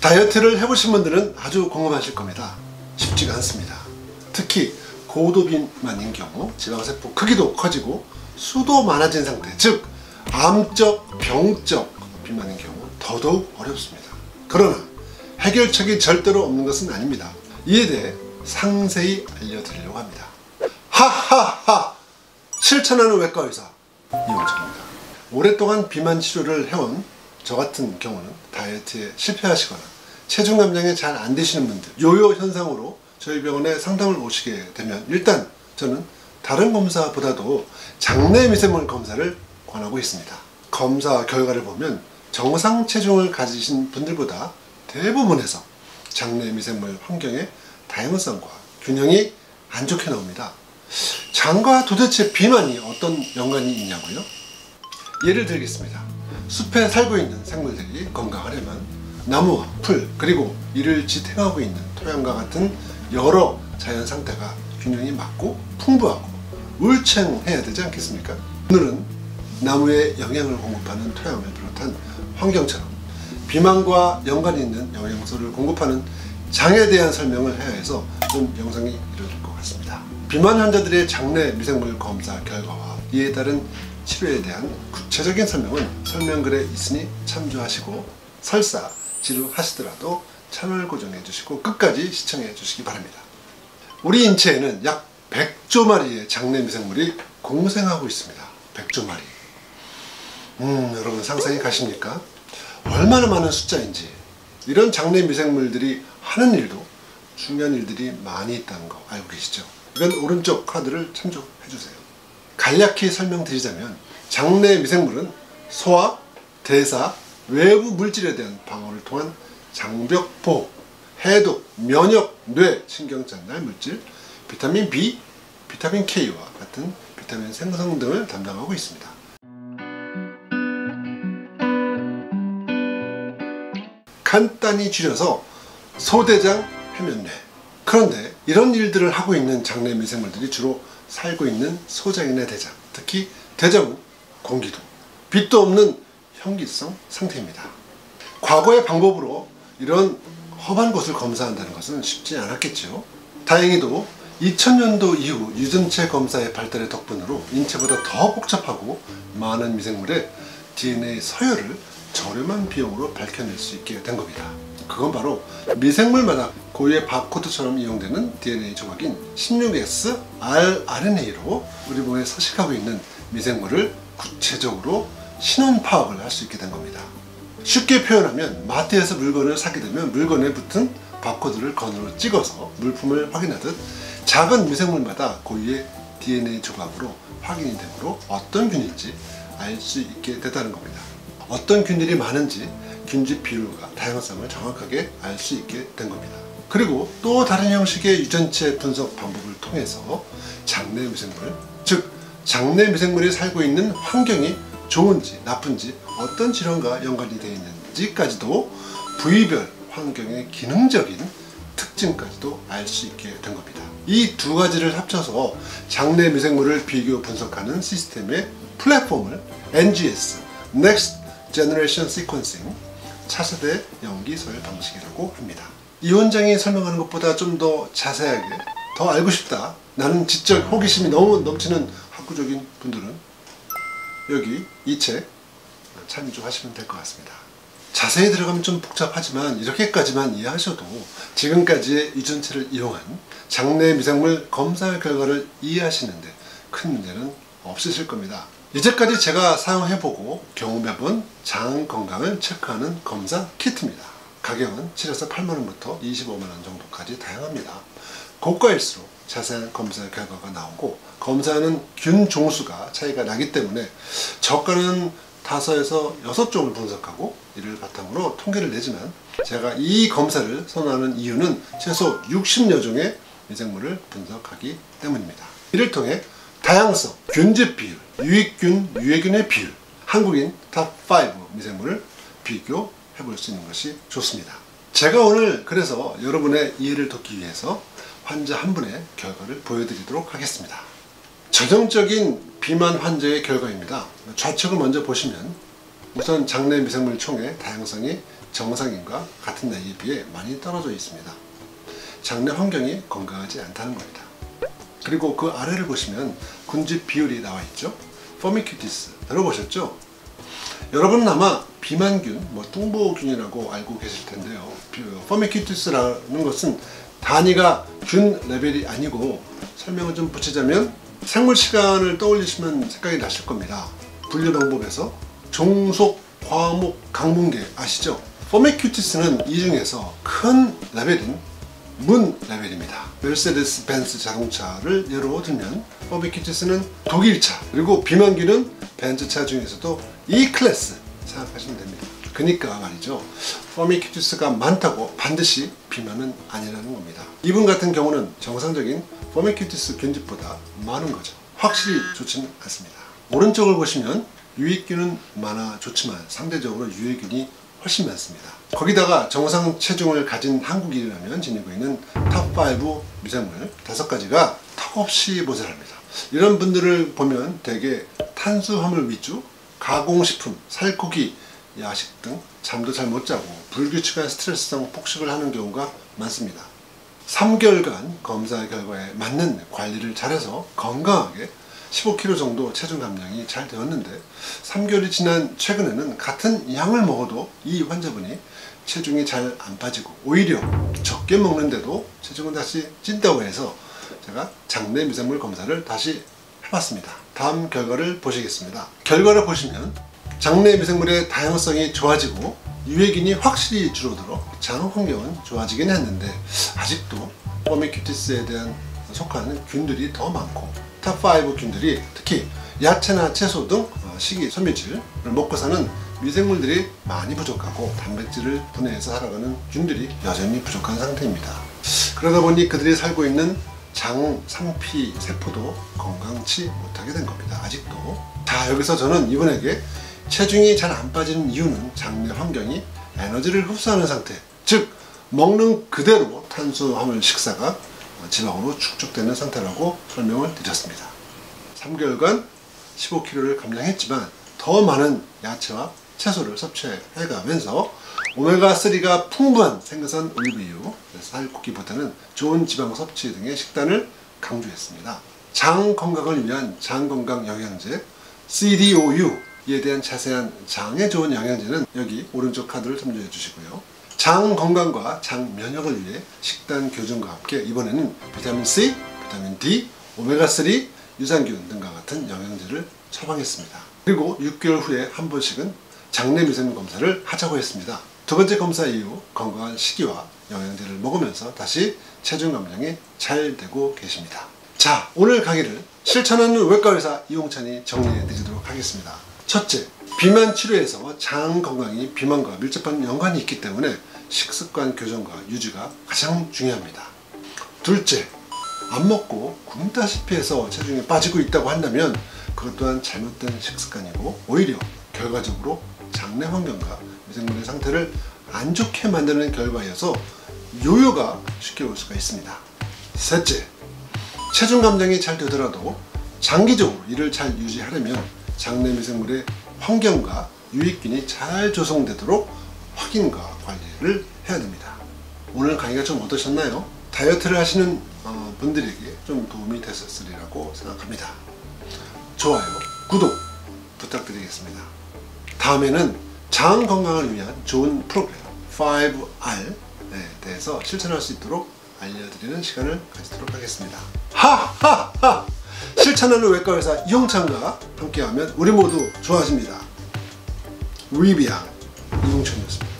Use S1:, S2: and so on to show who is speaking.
S1: 다이어트를 해보신 분들은 아주 공감하실 겁니다. 쉽지가 않습니다. 특히 고도 비만인 경우 지방세포 크기도 커지고 수도 많아진 상태, 즉 암적, 병적 비만인 경우 더더욱 어렵습니다. 그러나 해결책이 절대로 없는 것은 아닙니다. 이에 대해 상세히 알려드리려고 합니다. 하하하! 실천하는 외과의사 이용철입니다. 오랫동안 비만 치료를 해온 저 같은 경우는 다이어트에 실패하시거나 체중 감량이 잘 안 되시는 분들, 요요 현상으로 저희 병원에 상담을 오시게 되면 일단 저는 다른 검사보다도 장내 미생물 검사를 권하고 있습니다. 검사 결과를 보면 정상 체중을 가지신 분들보다 대부분에서 장내 미생물 환경의 다양성과 균형이 안 좋게 나옵니다. 장과 도대체 비만이 어떤 연관이 있냐고요? 예를 들겠습니다. 숲에 살고 있는 생물들이 건강하려면 나무와 풀, 그리고 이를 지탱하고 있는 토양과 같은 여러 자연 상태가 균형이 맞고 풍부하고 울창해야 되지 않겠습니까? 오늘은 나무에 영양을 공급하는 토양을 비롯한 환경처럼 비만과 연관이 있는 영양소를 공급하는 장에 대한 설명을 해야 해서 좀 영상이 이루어질 것 같습니다. 비만 환자들의 장내 미생물 검사 결과와 이에 따른 치료에 대한 구체적인 설명은 설명글에 있으니 참조하시고 설사 지루하시더라도 채널 고정해 주시고 끝까지 시청해 주시기 바랍니다. 우리 인체에는 약 100조 마리의 장내 미생물이 공생하고 있습니다. 100조 마리. 여러분 상상이 가십니까? 얼마나 많은 숫자인지. 이런 장내 미생물들이 하는 일도 중요한 일들이 많이 있다는 거 알고 계시죠? 이건 오른쪽 카드를 참조해 주세요. 간략히 설명드리자면 장내 미생물은 소화, 대사, 외부 물질에 대한 방어를 통한 장벽 보호, 해독, 면역, 뇌, 신경 전달 물질, 비타민 B, 비타민 K와 같은 비타민 생성 등을 담당하고 있습니다. 간단히 줄여서 소대장, 해면뇌. 그런데 이런 일들을 하고 있는 장내 미생물들이 주로 살고 있는 소장이나 대장, 특히 대장은 공기도, 빛도 없는 현기성 상태입니다. 과거의 방법으로 이런 험한 곳을 검사한다는 것은 쉽지 않았겠죠. 다행히도 2000년도 이후 유전체 검사의 발달의 덕분으로 인체보다 더 복잡하고 많은 미생물의 DNA 서열을 저렴한 비용으로 밝혀낼 수 있게 된 겁니다. 그건 바로 미생물마다 고유의 바코드처럼 이용되는 DNA 조각인 16S rRNA로 우리 몸에 서식하고 있는 미생물을 구체적으로 신원 파악을 할 수 있게 된 겁니다. 쉽게 표현하면 마트에서 물건을 사게 되면 물건에 붙은 바코드를 건으로 찍어서 물품을 확인하듯 작은 미생물마다 고유의 DNA 조각으로 확인이 되므로 어떤 균인지 알 수 있게 됐다는 겁니다. 어떤 균들이 많은지 균집 비율과 다양성을 정확하게 알 수 있게 된 겁니다. 그리고 또 다른 형식의 유전체 분석 방법을 통해서 장내 미생물, 즉 장내 미생물이 살고 있는 환경이 좋은지 나쁜지 어떤 질환과 연관이 되어 있는지까지도 부위별 환경의 기능적인 특징까지도 알 수 있게 된 겁니다. 이 두 가지를 합쳐서 장내 미생물을 비교 분석하는 시스템의 플랫폼을 NGS, Next Generation Sequencing, 차세대 염기서열 방식이라고 합니다. 이 원장이 설명하는 것보다 좀 더 자세하게 더 알고 싶다, 나는 지적 호기심이 너무 넘치는 학구적인 분들은 여기 이 책 참조하시면 될 것 같습니다. 자세히 들어가면 좀 복잡하지만 이렇게까지만 이해하셔도 지금까지의 유전체를 이용한 장내 미생물 검사 결과를 이해하시는데 큰 문제는 없으실 겁니다. 이제까지 제가 사용해보고 경험해본 장 건강을 체크하는 검사 키트입니다. 가격은 7에서 8만원부터 25만원 정도까지 다양합니다. 고가일수록 자세한 검사 결과가 나오고 검사하는 균 종수가 차이가 나기 때문에 저가는 5에서 6종을 분석하고 이를 바탕으로 통계를 내지만 제가 이 검사를 선호하는 이유는 최소 60여 종의 미생물을 분석하기 때문입니다. 이를 통해 다양성, 균집 비율, 유익균, 유해균의 비율, 한국인 탑5 미생물을 비교해볼 수 있는 것이 좋습니다. 제가 오늘 그래서 여러분의 이해를 돕기 위해서 환자 한 분의 결과를 보여드리도록 하겠습니다. 전형적인 비만 환자의 결과입니다. 좌측을 먼저 보시면 우선 장내 미생물 총의 다양성이 정상인과 같은 나이에 비해 많이 떨어져 있습니다. 장내 환경이 건강하지 않다는 겁니다. 그리고 그 아래를 보시면 군집 비율이 나와 있죠. 포미큐티스 들어보셨죠? 여러분은 아마 비만균, 뚱보균이라고 알고 계실 텐데요. 포미큐티스라는 것은 단위가 균 레벨이 아니고, 설명을 좀 붙이자면 생물 시간을 떠올리시면 생각이 나실 겁니다. 분류 방법에서 종속, 과목, 강분계 아시죠? 포미큐티스는 이 중에서 큰 레벨인 문 레벨입니다. 메르세데스 벤츠 자동차를 예로 들면 포미큐티스는 독일차, 그리고 비만균은 벤츠차 중에서도 E 클래스 생각하시면 됩니다. 그러니까 말이죠, 포미큐티스가 많다고 반드시 비만은 아니라는 겁니다. 이분 같은 경우는 정상적인 포미큐티스 균집보다 많은 거죠. 확실히 좋지는 않습니다. 오른쪽을 보시면 유익균은 많아 좋지만 상대적으로 유해균이 훨씬 많습니다. 거기다가 정상 체중을 가진 한국인이라면 지니고 있는 탑5 미생물 5가지가 턱없이 모자랍니다. 이런 분들을 보면 대개 탄수화물 위주, 가공식품, 살코기, 야식 등 잠도 잘 못 자고 불규칙한 스트레스성 폭식을 하는 경우가 많습니다. 3개월간 검사 결과에 맞는 관리를 잘해서 건강하게 15kg 정도 체중 감량이 잘 되었는데, 3개월이 지난 최근에는 같은 양을 먹어도 이 환자분이 체중이 잘 안 빠지고 오히려 적게 먹는데도 체중은 다시 찐다고 해서 제가 장내 미생물 검사를 다시 해봤습니다. 다음 결과를 보시겠습니다. 결과를 보시면 장내 미생물의 다양성이 좋아지고 유해균이 확실히 줄어들어 장 환경은 좋아지긴 했는데, 아직도 포미큐티스에 대한 속하는 균들이 더 많고, 탑5 균들이 특히 야채나 채소 등 식이섬유질을 먹고 사는 미생물들이 많이 부족하고, 단백질을 분해해서 살아가는 균들이 여전히 부족한 상태입니다. 그러다 보니 그들이 살고 있는 장 상피 세포도 건강치 못하게 된 겁니다. 아직도. 자, 여기서 저는 이분에게 체중이 잘 안 빠지는 이유는 장내 환경이 에너지를 흡수하는 상태, 즉 먹는 그대로 탄수화물 식사가 지방으로 축적되는 상태라고 설명을 드렸습니다. 3개월간 15kg를 감량했지만 더 많은 야채와 채소를 섭취해가면서 오메가3가 풍부한 생선 올리브유, 살코기보다는 좋은 지방 섭취 등의 식단을 강조했습니다. 장 건강을 위한 장건강 영양제 CDOU에 대한 자세한 장에 좋은 영양제는 여기 오른쪽 카드를 참조해 주시고요. 장 건강과 장 면역을 위해 식단 교정과 함께 이번에는 비타민C, 비타민 D, 오메가3, 유산균 등과 같은 영양제를 처방했습니다. 그리고 6개월 후에 한 번씩은 장내 미생물 검사를 하자고 했습니다. 두 번째 검사 이후 건강한 식이와 영양제를 먹으면서 다시 체중 감량이 잘 되고 계십니다. 자, 오늘 강의를 실천하는 외과의사 이용찬이 정리해 드리도록 하겠습니다. 첫째, 비만 치료에서 장 건강이 비만과 밀접한 연관이 있기 때문에 식습관 교정과 유지가 가장 중요합니다. 둘째, 안 먹고 굶다시피 해서 체중이 빠지고 있다고 한다면 그것 또한 잘못된 식습관이고, 오히려 결과적으로 장내 환경과 미생물의 상태를 안 좋게 만드는 결과여서 요요가 쉽게 올 수가 있습니다. 셋째, 체중 감량이 잘 되더라도 장기적으로 이를 잘 유지하려면 장내 미생물의 환경과 유익균이 잘 조성되도록 확인과 관리를 해야 됩니다. 오늘 강의가 좀 어떠셨나요? 다이어트를 하시는 분들에게 좀 도움이 됐었으리라고 생각합니다. 좋아요, 구독 부탁드리겠습니다. 다음에는 장 건강을 위한 좋은 프로그램 5R에 대해서 실천할 수 있도록 알려드리는 시간을 가지도록 하겠습니다. 하하하! 실천하는 외과의사 이용찬과 함께하면 우리 모두 좋아집니다. 위비양 이용찬이었습니다.